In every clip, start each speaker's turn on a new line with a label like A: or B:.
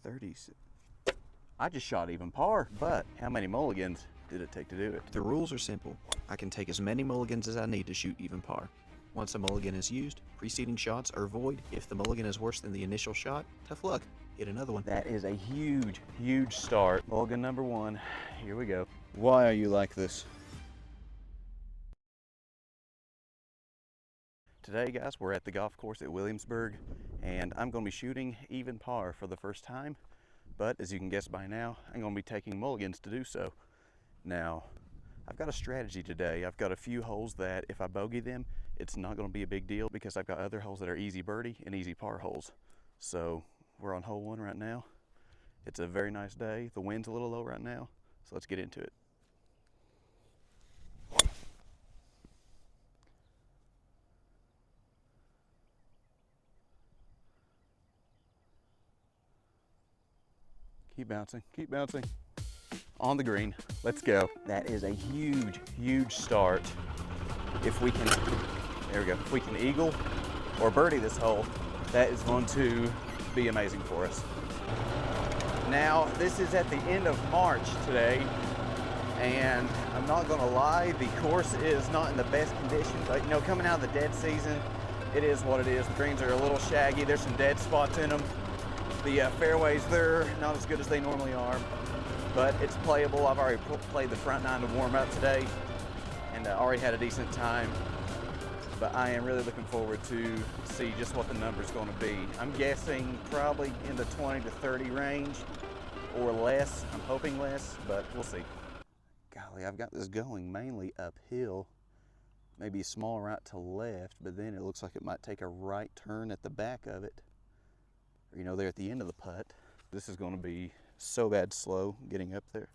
A: 30s. I just shot even par, but how many mulligans did it take to do it?
B: The rules are simple. I can take as many mulligans as I need to shoot even par. Once a mulligan is used, preceding shots are void. If the mulligan is worse than the initial shot, tough luck. Hit another one.
A: That is a huge, huge start. Mulligan number one. Here we go. Why are you like this? Today, guys, we're at the golf course at Williamsburg, and I'm going to be shooting even par for the first time. But as you can guess by now, I'm going to be taking mulligans to do so. Now, I've got a strategy today. I've got a few holes that if I bogey them, it's not going to be a big deal because I've got other holes that are easy birdie and easy par holes. So we're on hole one right now. It's a very nice day. The wind's a little low right now, so let's get into it. Keep bouncing, keep bouncing. On the green, let's go. That is a huge, huge start. If we can, there we go. If we can eagle or birdie this hole, that is going to be amazing for us. Now, this is at the end of March today, and I'm not gonna lie, the course is not in the best condition, but you know, coming out of the dead season, it is what it is. The greens are a little shaggy, there's some dead spots in them. The fairways, they're not as good as they normally are, but it's playable. I've already played the front nine to warm up today, and already had a decent time. But I am really looking forward to see just what the number's going to be. I'm guessing probably in the 20 to 30 range or less. I'm hoping less, but we'll see. Golly, I've got this going mainly uphill, maybe a small right to left, but then it looks like it might take a right turn at the back of it. Or, you know, there at the end of the putt. This is going to be so bad slow getting up there.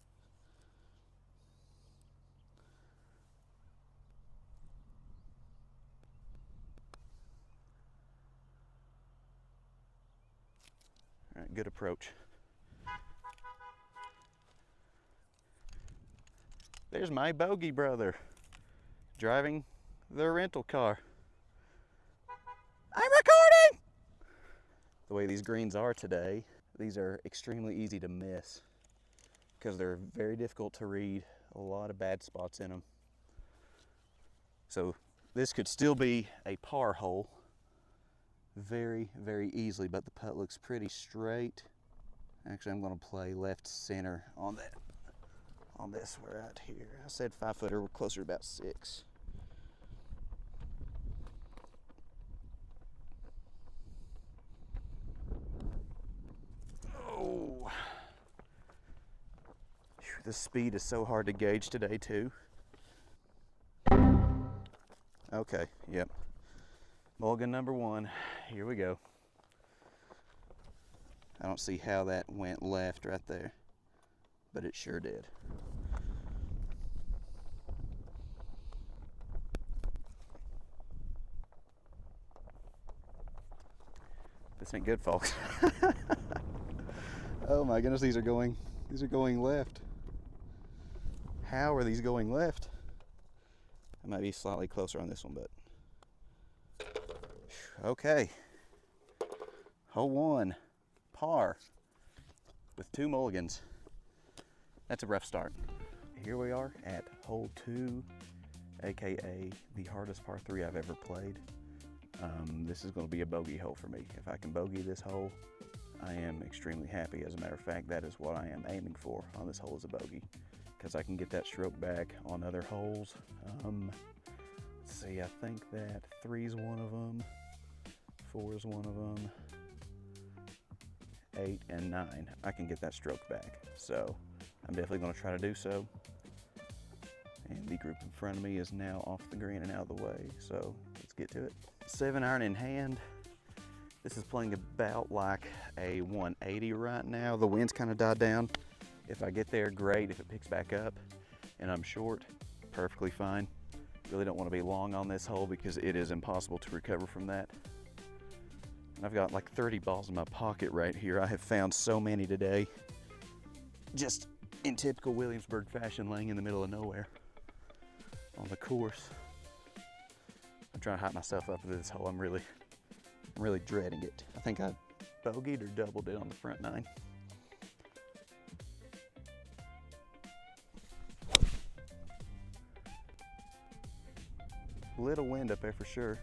A: All right, good approach. There's my bogey brother driving the rental car. I'm recording! The way these greens are today, these are extremely easy to miss because they're very difficult to read, a lot of bad spots in them. So this could still be a par hole very, very easily, but the putt looks pretty straight. Actually, I'm going to play left center on that, on this right here. I said 5 footer, we're closer to about 6. Oh, the speed is so hard to gauge today too. Okay, yep. Mulligan number one, here we go. I don't see how that went left right there, but it sure did. This ain't good, folks. Oh my goodness, these are going left. How are these going left? I might be slightly closer on this one, but okay. Hole one, par with 2 mulligans. That's a rough start. Here we are at hole 2, aka the hardest par 3 I've ever played. This is going to be a bogey hole for me. If I can bogey this hole, I am extremely happy. As a matter of fact, that is what I am aiming for on this hole, is a bogey, because I can get that stroke back on other holes. Let's see, I think that 3 is one of them, 4 is one of them, 8 and 9. I can get that stroke back, so I'm definitely going to try to do so. And the group in front of me is now off the green and out of the way, so let's get to it. 7-iron in hand. This is playing about like a 180 right now. The wind's kind of died down. If I get there, great. If it picks back up and I'm short, perfectly fine. Really don't want to be long on this hole because it is impossible to recover from that. And I've got like 30 balls in my pocket right here. I have found so many today, just in typical Williamsburg fashion, laying in the middle of nowhere on the course. I'm trying to hype myself up into this hole. I'm really dreading it. I think I bogeyed or doubled it on the front 9. Little wind up there for sure.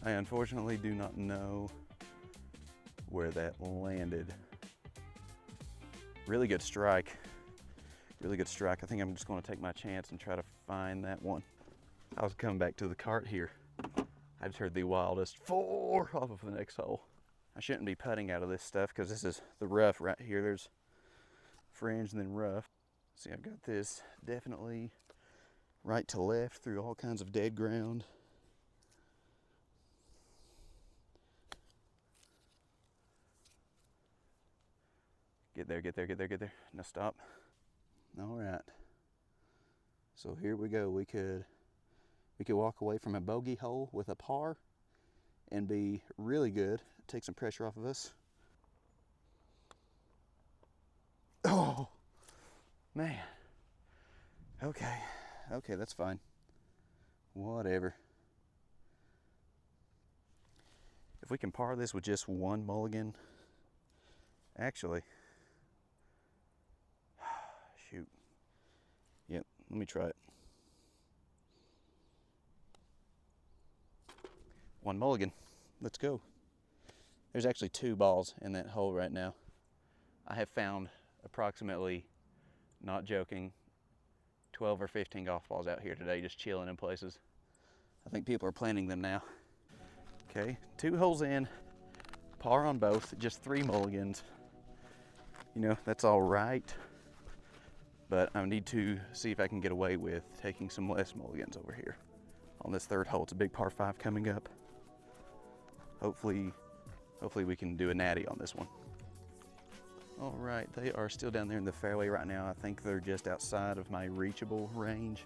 A: I unfortunately do not know where that landed. Really good strike. Really good strike. I think I'm just going to take my chance and try to find that one. I was coming back to the cart here. I just heard the wildest 4 off of the next hole. I shouldn't be putting out of this stuff because this is the rough right here. There's fringe and then rough. See, I've got this definitely right to left through all kinds of dead ground. Get there, get there, get there, get there. Now stop. All right. So here we go. We could walk away from a bogey hole with a par and be really good. Take some pressure off of us. Oh, man. Okay, that's fine. Whatever. If we can par this with just one mulligan, actually, shoot. Yep, let me try it. One mulligan. Let's go. There's actually 2 balls in that hole right now. I have found approximately, not joking, 12 or 15 golf balls out here today just chilling in places. I think people are planting them now. Okay, 2 holes in, par on both, just 3 mulligans. You know, that's all right, but I need to see if I can get away with taking some less mulligans over here on this 3rd hole. It's a big par 5 coming up. Hopefully we can do a natty on this one. All right, they are still down there in the fairway right now. I think they're just outside of my reachable range,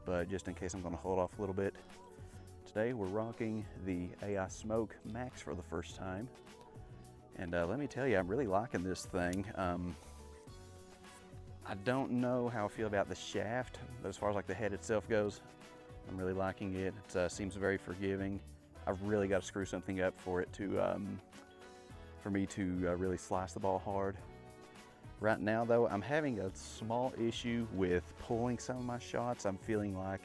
A: but just in case, I'm gonna hold off a little bit. Today we're rocking the AI Smoke Max for the first time. And let me tell you, I'm really liking this thing. I don't know how I feel about the shaft, but as far as like the head itself goes, I'm really liking it. It seems very forgiving. I've really got to screw something up for it to, for me to really slice the ball hard. Right now though, I'm having a small issue with pulling some of my shots. I'm feeling like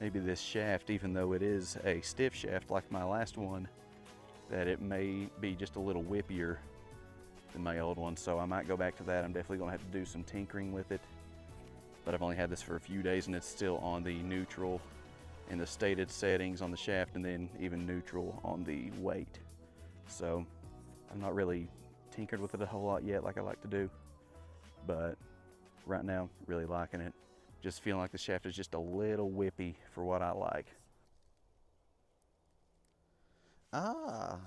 A: maybe this shaft, even though it is a stiff shaft like my last one, that it may be just a little whippier than my old one. So I might go back to that. I'm definitely gonna have to do some tinkering with it. But I've only had this for a few days and it's still on the neutral in the stated settings on the shaft, and then even neutral on the weight. So I'm not really tinkered with it a whole lot yet like I like to do, but right now really liking it. Just feeling like the shaft is just a little whippy for what I like. Ah,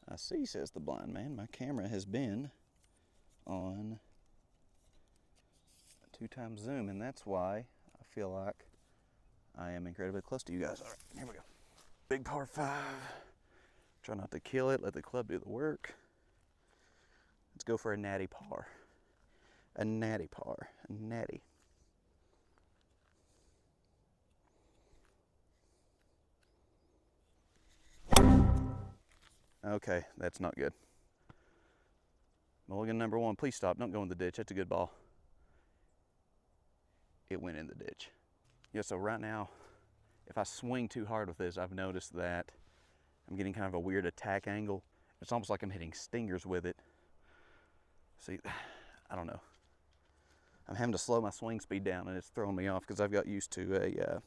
A: I see, says the blind man. My camera has been on 2x zoom, and that's why I feel like I am incredibly close to you guys. All right, here we go. Big par 5. Try not to kill it, let the club do the work. Let's go for a natty par. A natty par, a natty. Okay, that's not good. Mulligan number 1, please stop, don't go in the ditch. That's a good ball. It went in the ditch. Yeah, so right now, if I swing too hard with this, I've noticed that I'm getting kind of a weird attack angle. It's almost like I'm hitting stingers with it. See, I don't know. I'm having to slow my swing speed down and it's throwing me off because I've got used to a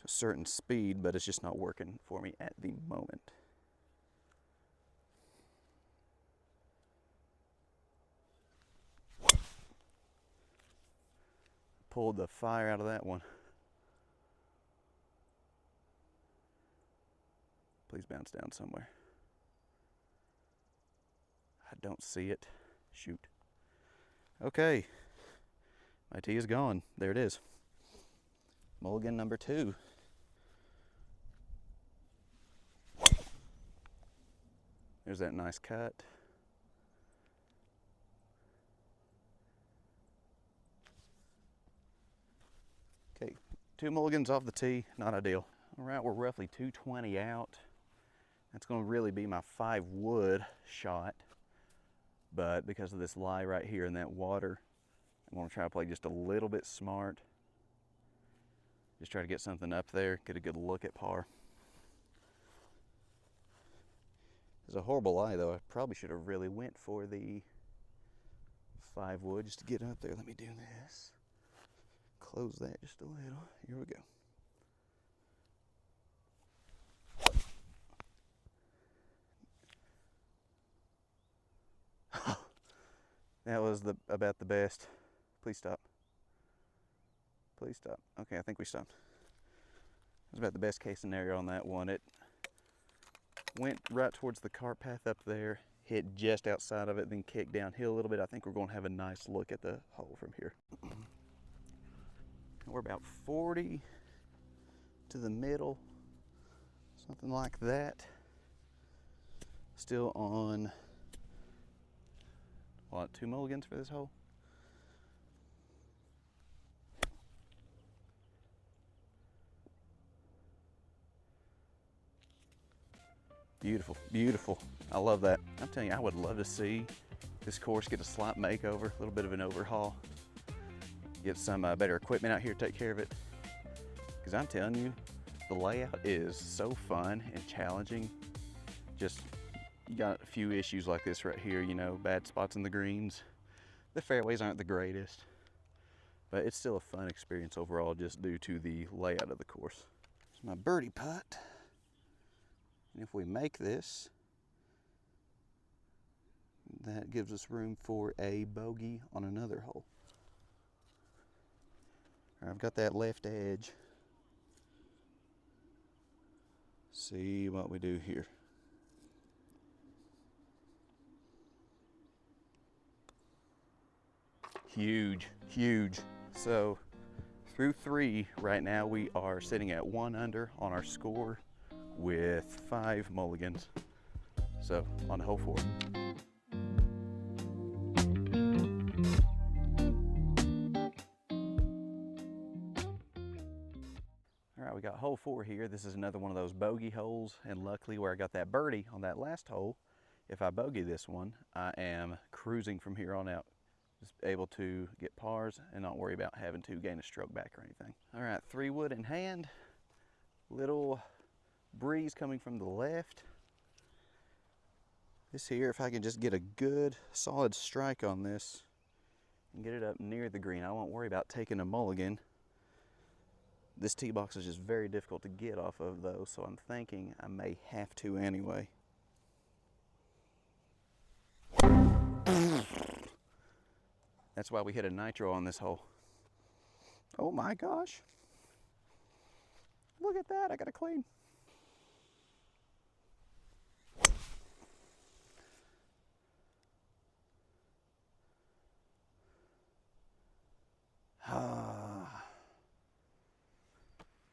A: certain speed, but it's just not working for me at the moment. Pulled the fire out of that one. Please bounce down somewhere. I don't see it. Shoot. Okay. My tee is gone. There it is. Mulligan number 2. There's that nice cut. Okay, 2 mulligans off the tee, not ideal. All right, we're roughly 220 out. That's going to really be my 5 wood shot. but because of this lie right here in that water, I'm gonna try to play just a little bit smart. Just try to get something up there, get a good look at par. It's a horrible lie though. I probably should have really went for the 5 wood just to get up there. Let me do this. Close that just a little. Here we go. That was about the best. Please stop. Please stop. Okay, I think we stopped. It was about the best case scenario on that one. It went right towards the cart path up there, hit just outside of it, then kicked downhill a little bit. I think we're going to have a nice look at the hole from here. We're about 40 to the middle, something like that. Still on, what, 2 mulligans for this hole? Beautiful, beautiful. I love that. I'm telling you, I would love to see this course get a slight makeover, a little bit of an overhaul. Get some better equipment out here to take care of it. Because I'm telling you, the layout is so fun and challenging. Just, you got a few issues like this right here, you know, bad spots in the greens. The fairways aren't the greatest, but it's still a fun experience overall just due to the layout of the course. It's my birdie putt. And if we make this, that gives us room for a bogey on another hole. All right, I've got that left edge. See what we do here. Huge, huge. So through 3 right now, we are sitting at 1 under on our score with 5 mulligans. So on to hole 4. All right, we got hole 4 here. This is another one of those bogey holes, and luckily where I got that birdie on that last hole, if I bogey this one, I am cruising from here on out. Just able to get pars and not worry about having to gain a stroke back or anything. All right, 3 wood in hand. Little breeze coming from the left. This here, if I can just get a good solid strike on this and get it up near the green, I won't worry about taking a mulligan. This tee box is just very difficult to get off of though, so I'm thinking I may have to anyway. That's why we hit a nitro on this hole. Oh my gosh. Look at that, I got a clean.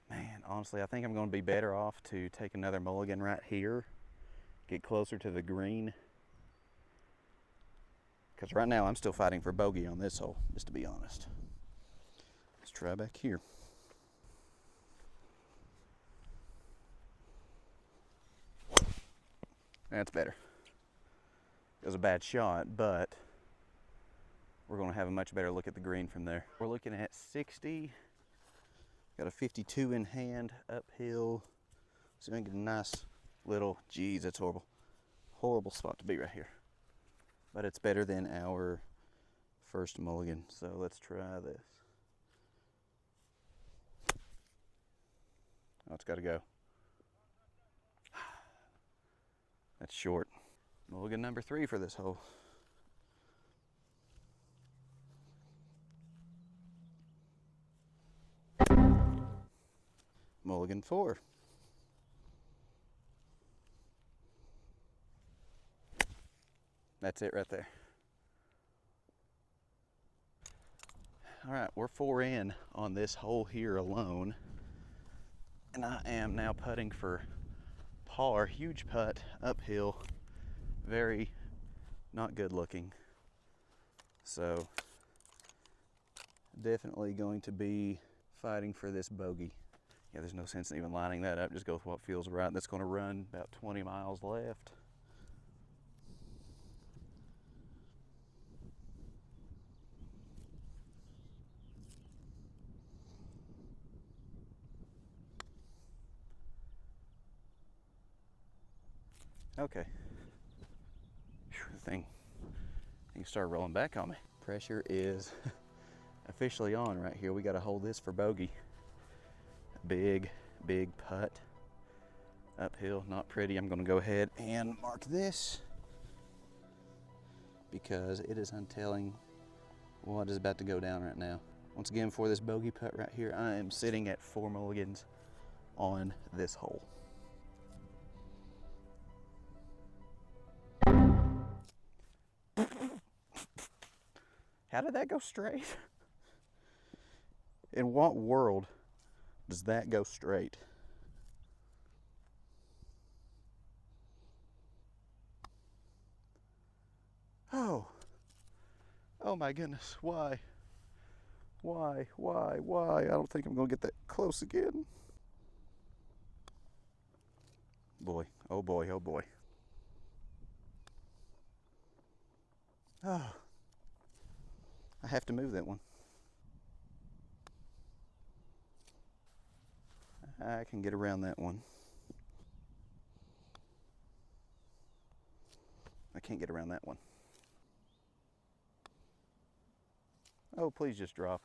A: Man, honestly, I think I'm going to be better off to take another mulligan right here, get closer to the green. Because right now I'm still fighting for bogey on this hole, just to be honest. Let's try back here. That's better. It was a bad shot, but we're going to have a much better look at the green from there. We're looking at 60. Got a 52 in hand, uphill. So we can get a nice little, geez, that's horrible. Horrible spot to be right here. But it's better than our first mulligan. So let's try this. Oh, it's got to go. That's short. Mulligan number 3 for this hole. Mulligan 4. That's it right there. All right, we're 4 in on this hole here alone. And I am now putting for par, huge putt, uphill, very not good looking. So definitely going to be fighting for this bogey. Yeah, there's no sense in even lining that up. Just go with what feels right. That's going to run about 20 miles left. Okay. Whew, the thing started rolling back on me. Pressure is officially on right here. We got to hold this for bogey. Big putt. Uphill, not pretty. I'm going to go ahead and mark this because it is untelling what is about to go down right now. Once again, for this bogey putt right here, I am sitting at 4 mulligans on this hole. How did that go straight? In what world does that go straight? Oh my goodness, why? Why? I don't think I'm gonna get that close again. Boy, oh boy, oh boy. Oh, I have to move that one. I can get around that one. I can't get around that one. Oh, please just drop.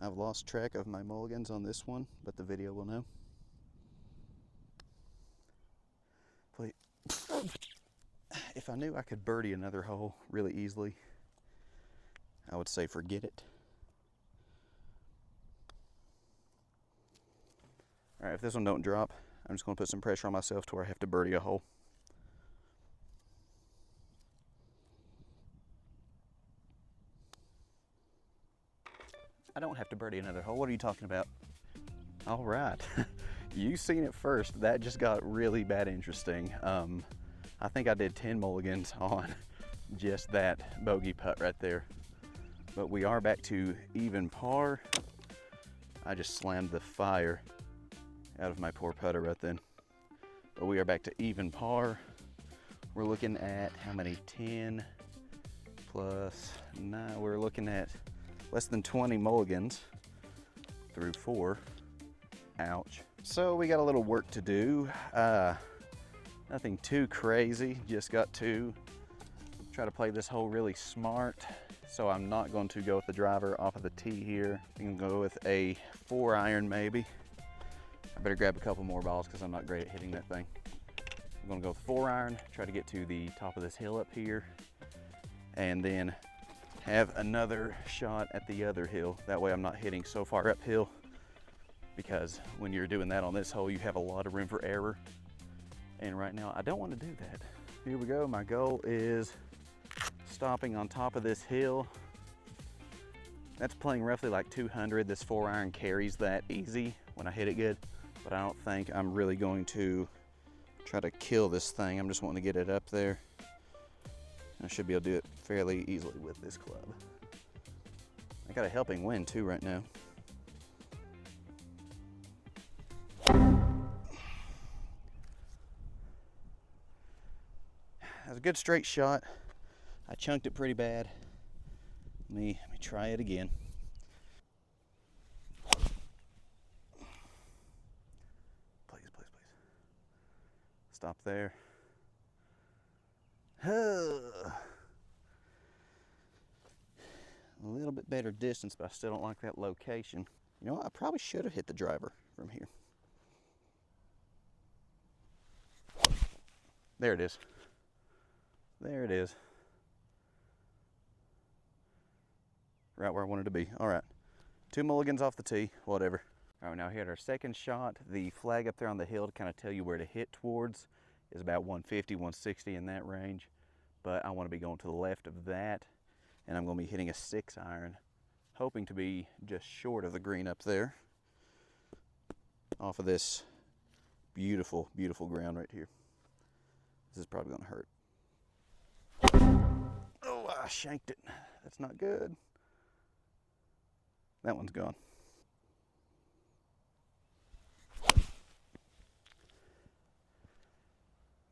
A: I've lost track of my mulligans on this one, but the video will know. Please. If I knew I could birdie another hole really easily, I would say forget it. All right, if this one don't drop, I'm just gonna put some pressure on myself to where I have to birdie a hole. I don't have to birdie another hole. What are you talking about? All right, you seen it first. That just got really bad interesting. I think I did 10 mulligans on just that bogey putt right there. But we are back to even par. I just slammed the fire out of my poor putter right then. But we are back to even par. We're looking at how many? 10 plus 9. We're looking at less than 20 mulligans through 4. Ouch. So we got a little work to do. Nothing too crazy, just got to try to play this hole really smart. So I'm not going to go with the driver off of the tee here. I'm gonna go with a 4-iron maybe. I better grab a couple more balls because I'm not great at hitting that thing. I'm gonna go with 4-iron, try to get to the top of this hill up here, and then have another shot at the other hill. That way I'm not hitting so far uphill, because when you're doing that on this hole, you have a lot of room for error. And right now, I don't want to do that. Here we go. My goal is stopping on top of this hill. That's playing roughly like 200. This 4-iron carries that easy when I hit it good, but I don't think I'm really going to try to kill this thing. I'm just wanting to get it up there. I should be able to do it fairly easily with this club. I got a helping wind too right now. That was a good straight shot. I chunked it pretty bad. Let me try it again. Please, please, please. Stop there. A little bit better distance, but I still don't like that location. You know what? I probably should have hit the driver from here. There it is. There it is. Right where I wanted to be. All right. 2 mulligans off the tee, whatever. All right, now here at our second shot. The flag up there on the hill to kind of tell you where to hit towards is about 150, 160 in that range. But I want to be going to the left of that, and I'm going to be hitting a 6-iron, hoping to be just short of the green up there off of this beautiful, beautiful ground right here. This is probably going to hurt. Oh, I shanked it. That's not good. That one's gone.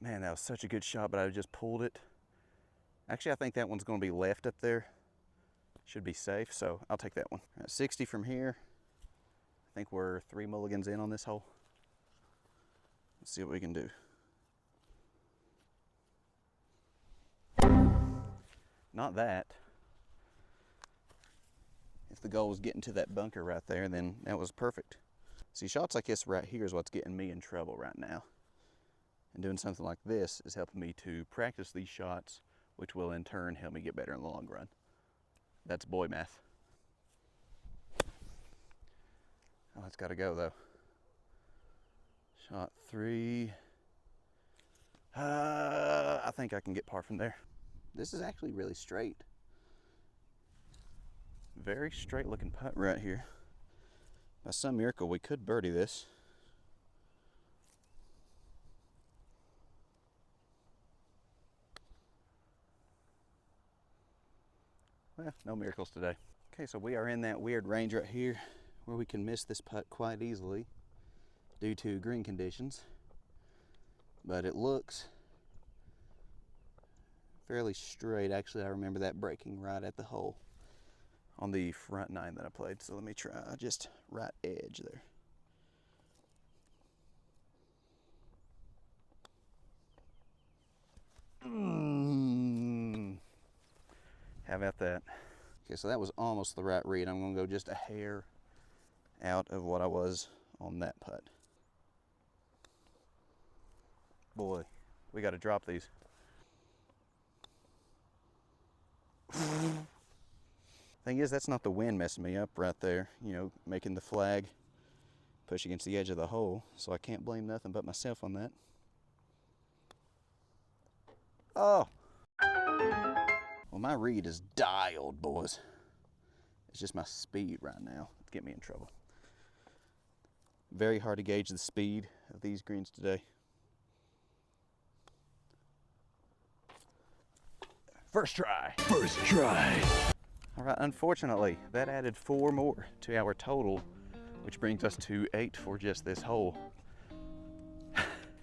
A: Man, that was such a good shot, but I just pulled it. Actually, I think that one's going to be left up there. Should be safe, so I'll take that one. All right, 60 from here. I think we're 3 mulligans in on this hole. Let's see what we can do. Not that. If the goal was getting to that bunker right there, then that was perfect. See, shots like this right here is what's getting me in trouble right now. And doing something like this is helping me to practice these shots, which will in turn help me get better in the long run. That's boy math. Oh, it's got to go though. Shot 3. I think I can get par from there. This is actually really straight. Very straight looking putt right here. By some miracle, we could birdie this. Well, no miracles today. Okay, so we are in that weird range right here where we can miss this putt quite easily due to green conditions. But it looks fairly straight. Actually, I remember that breaking right at the hole on the front 9 that I played. So let me try just right edge there. How about that? Okay, so that was almost the right read. I'm gonna go just a hair out of what I was on that putt. Boy, we gotta drop these. Thing is, that's not the wind messing me up right there, you know, making the flag push against the edge of the hole, so I can't blame nothing but myself on that. Oh! Well, my read is dialed, boys. It's just my speed right now that's getting me in trouble. Very hard to gauge the speed of these greens today. First try. First try. All right, unfortunately, that added 4 more to our total, which brings us to 8 for just this hole.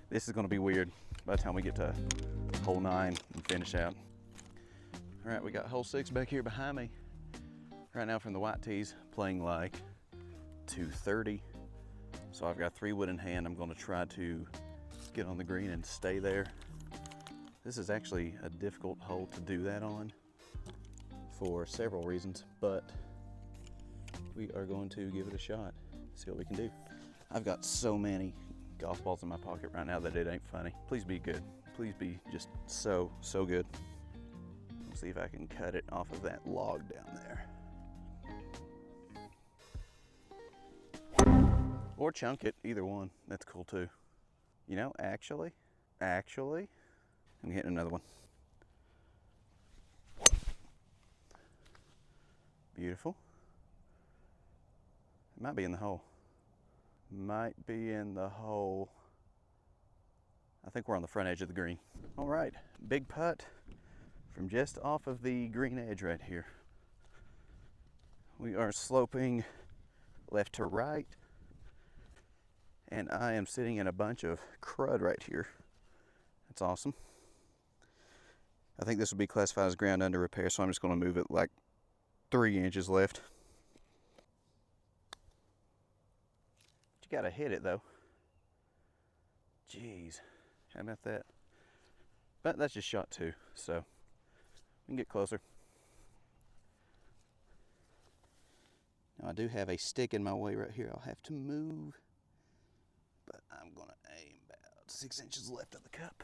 A: This is gonna be weird by the time we get to hole 9 and finish out. All right, we got hole 6 back here behind me. Right now from the white tees, playing like 230. So I've got 3 wood in hand. I'm gonna try to get on the green and stay there. This is actually a difficult hole to do that on for several reasons, but we are going to give it a shot, see what we can do. I've got so many golf balls in my pocket right now that it ain't funny. Please be good. Please be just so good. Let's see if I can cut it off of that log down there. Or chunk it, either one. That's cool too. You know, actually, I'm hitting another one. Beautiful. It might be in the hole. Might be in the hole. I think we're on the front edge of the green. All right, big putt from just off of the green edge right here. We are sloping left to right, and I am sitting in a bunch of crud right here. That's awesome. I think this will be classified as ground under repair, so I'm just going to move it like 3 inches left. But you got to hit it though. Jeez, how about that? But that's just shot 2, so we can get closer. Now I do have a stick in my way right here. I'll have to move, but I'm going to aim about 6 inches left of the cup.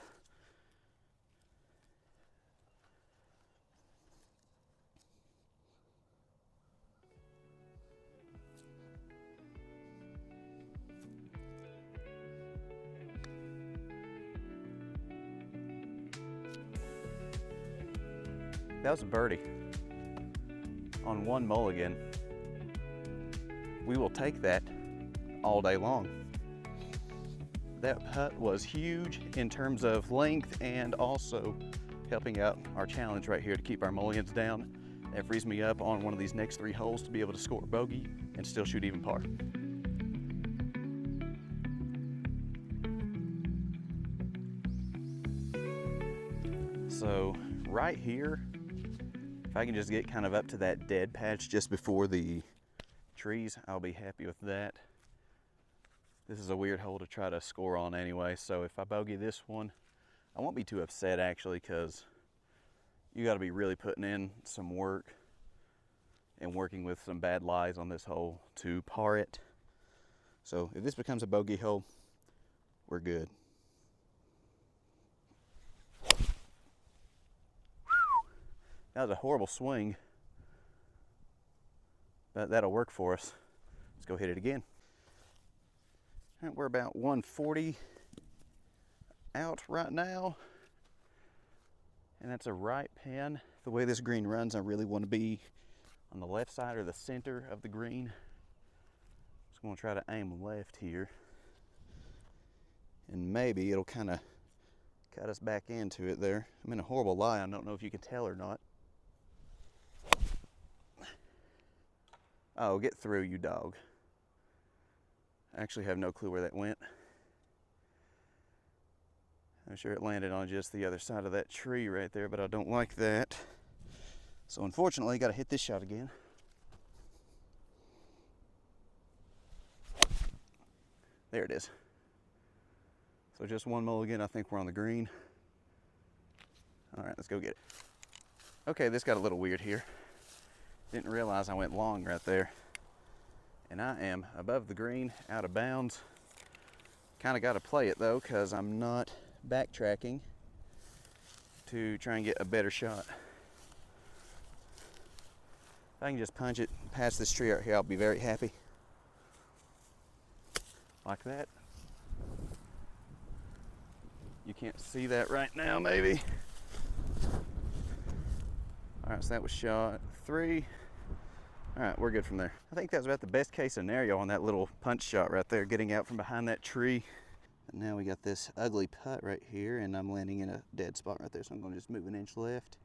A: That was a birdie on 1 mulligan. We will take that all day long. That putt was huge in terms of length and also helping out our challenge right here to keep our mulligans down. That frees me up on one of these next 3 holes to be able to score a bogey and still shoot even par. So right here, if I can just get kind of up to that dead patch just before the trees, I'll be happy with that. This is a weird hole to try to score on anyway, so if I bogey this one, I won't be too upset actually, because you got to be really putting in some work and working with some bad lies on this hole to par it. So if this becomes a bogey hole, we're good. That was a horrible swing, but that'll work for us. Let's go hit it again. All right, we're about 140 out right now, and that's a right pin. The way this green runs, I really want to be on the left side or the center of the green. Just going to try to aim left here, and maybe it'll kind of cut us back into it there. I'm in a horrible lie. I don't know if you can tell or not. Oh, get through, you dog. I actually have no clue where that went. I'm sure it landed on just the other side of that tree right there, but I don't like that. So unfortunately, I got to hit this shot again. There it is. So just one mulligan, I think we're on the green. All right, let's go get it. Okay, this got a little weird here. Didn't realize I went long right there. And I am above the green, out of bounds. Kind of got to play it though, because I'm not backtracking to try and get a better shot. If I can just punch it past this tree right here, I'll be very happy. Like that. You can't see that right now, maybe. All right, so that was shot 3. All right, we're good from there. I think that was about the best case scenario on that little punch shot right there, getting out from behind that tree. And now we got this ugly putt right here, and I'm landing in a dead spot right there, so I'm gonna just move an inch left.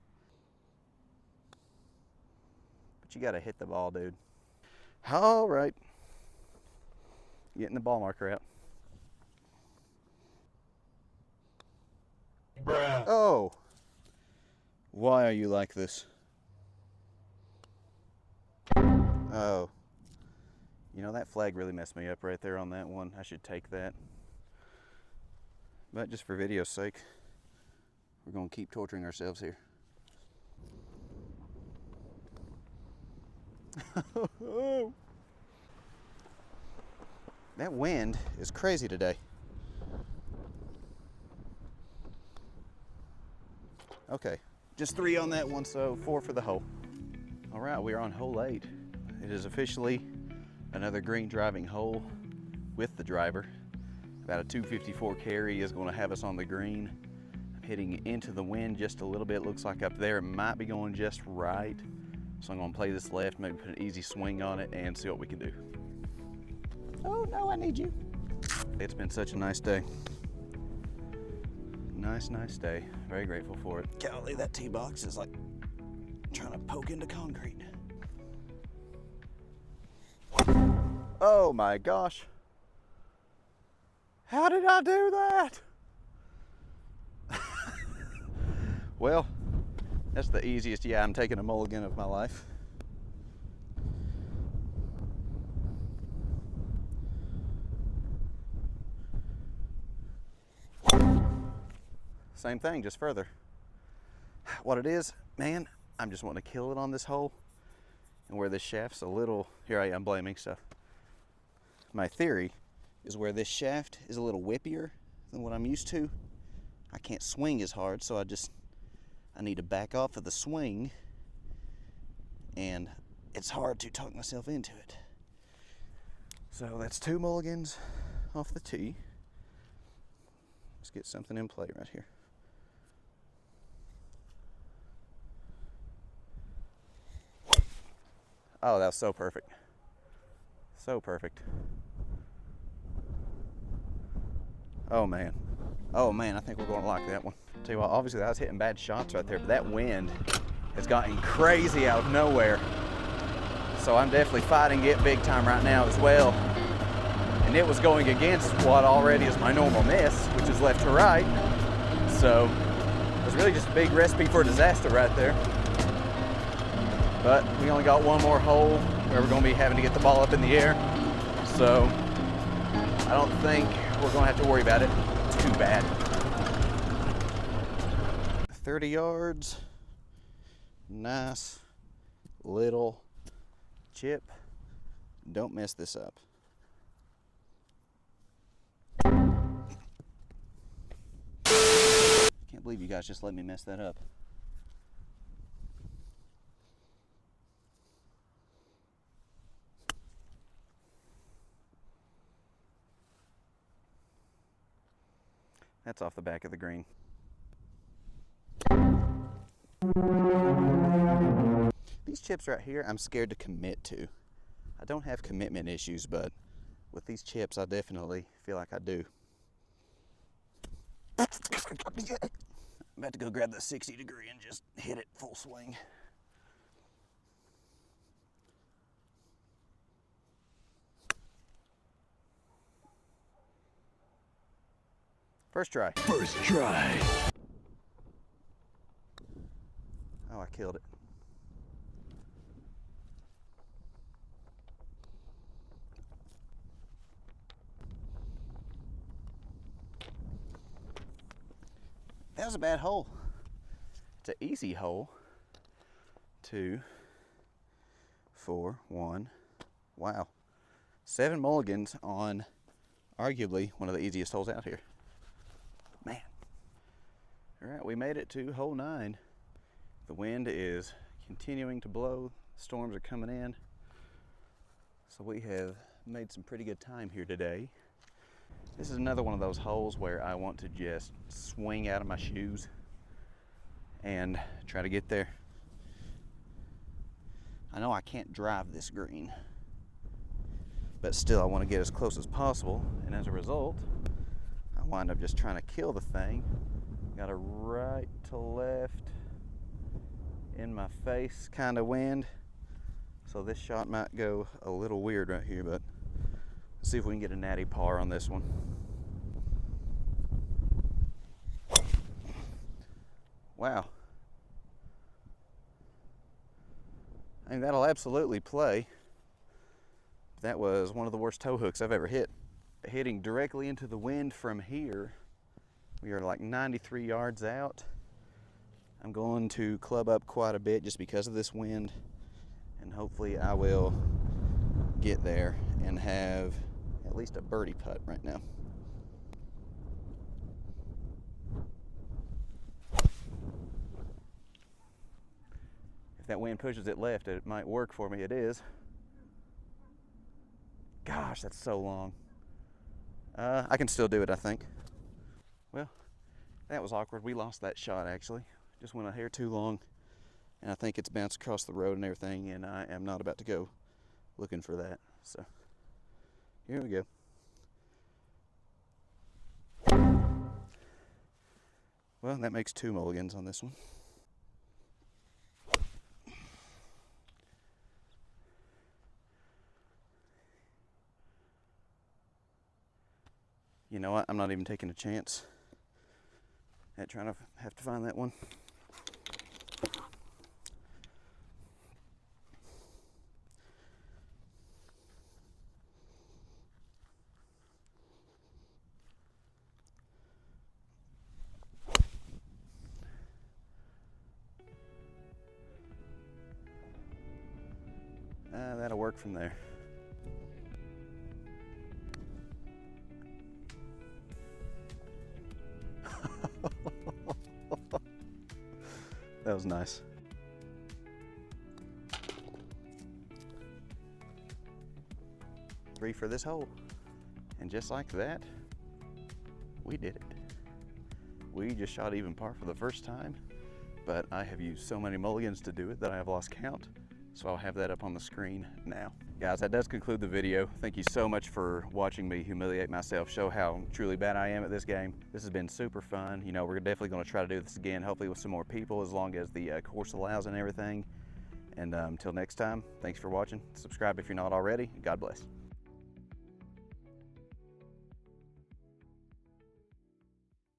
A: But you gotta hit the ball, dude. All right. Getting the ball marker out. Bruh. Oh. Why are you like this? Oh. You know, that flag really messed me up right there on that one. I should take that. But just for video's sake, we're going to keep torturing ourselves here. That wind is crazy today. Okay, just 3 on that one, so 4 for the hole. All right, we are on hole 8. It is officially another green driving hole with the driver. About a 254 carry is going to have us on the green. I'm hitting into the wind just a little bit. Looks like up there it might be going just right. So I'm going to play this left, maybe put an easy swing on it and see what we can do. Oh no, I need you. It's been such a nice day. Nice day. Very grateful for it. Golly, that tee box is like trying to poke into concrete. Oh my gosh. How did I do that? Well, that's the easiest. Yeah, I'm taking a mulligan of my life. Same thing, just further. What it is, man, I'm just wanting to kill it on this hole. And where this shaft's a little, here I am blaming stuff. My theory is where this shaft is a little whippier than what I'm used to. I can't swing as hard, so I need to back off of the swing, and it's hard to talk myself into it. So that's 2 mulligans off the tee. Let's get something in play right here. Oh, that was so perfect. So perfect. Oh man. Oh man, I think we're going to like that one. Tell you what, obviously I was hitting bad shots right there, but that wind has gotten crazy out of nowhere. So I'm definitely fighting it big time right now as well. And it was going against what already is my normal miss, which is left to right. So it was really just a big recipe for disaster right there. But we only got one more hole where we're going to be having to get the ball up in the air. So I don't think we're gonna have to worry about it too bad. 30 yards, nice little chip. Don't mess this up. Can't believe you guys just let me mess that up. That's off the back of the green. These chips right here, I'm scared to commit to. I don't have commitment issues, but with these chips, I definitely feel like I do. I'm about to go grab the 60 degree and just hit it full swing. First try.
C: First try.
A: Oh, I killed it. That was a bad hole. It's an easy hole. 2, 4, 1. Wow. 7 mulligans on arguably one of the easiest holes out here. Man. All right, we made it to hole 9. The wind is continuing to blow. Storms are coming in. So we have made some pretty good time here today. This is another one of those holes where I want to just swing out of my shoes and try to get there. I know I can't drive this green, but still I want to get as close as possible, and as a result, I wind up just trying to kill the thing. Got a right to left in my face kind of wind, so this shot might go a little weird right here, but let's see if we can get a natty par on this one. Wow. I mean, that'll absolutely play. That was one of the worst toe hooks I've ever hit. Hitting directly into the wind from here, we are like 93 yards out. I'm going to club up quite a bit just because of this wind, and hopefully I will get there and have at least a birdie putt right now. If that wind pushes it left, it might work for me. It is. Gosh, that's so long. I can still do it, I think. Well, that was awkward. We lost that shot, actually. Just went a hair too long, and I think it's bounced across the road and everything, and I am not about to go looking for that. So, here we go. Well, that makes 2 mulligans on this one. You know what? I'm not even taking a chance at trying to have to find that one. That'll work from there. That was nice. Three for this hole. And just like that, we did it. We just shot even par for the first time, but I have used so many mulligans to do it that I have lost count. So I'll have that up on the screen now. Guys, that does conclude the video. Thank you so much for watching me humiliate myself, show how truly bad I am at this game. This has been super fun. You know, we're definitely gonna try to do this again, hopefully with some more people, as long as the course allows and everything. And until next time, thanks for watching. Subscribe if you're not already. God bless.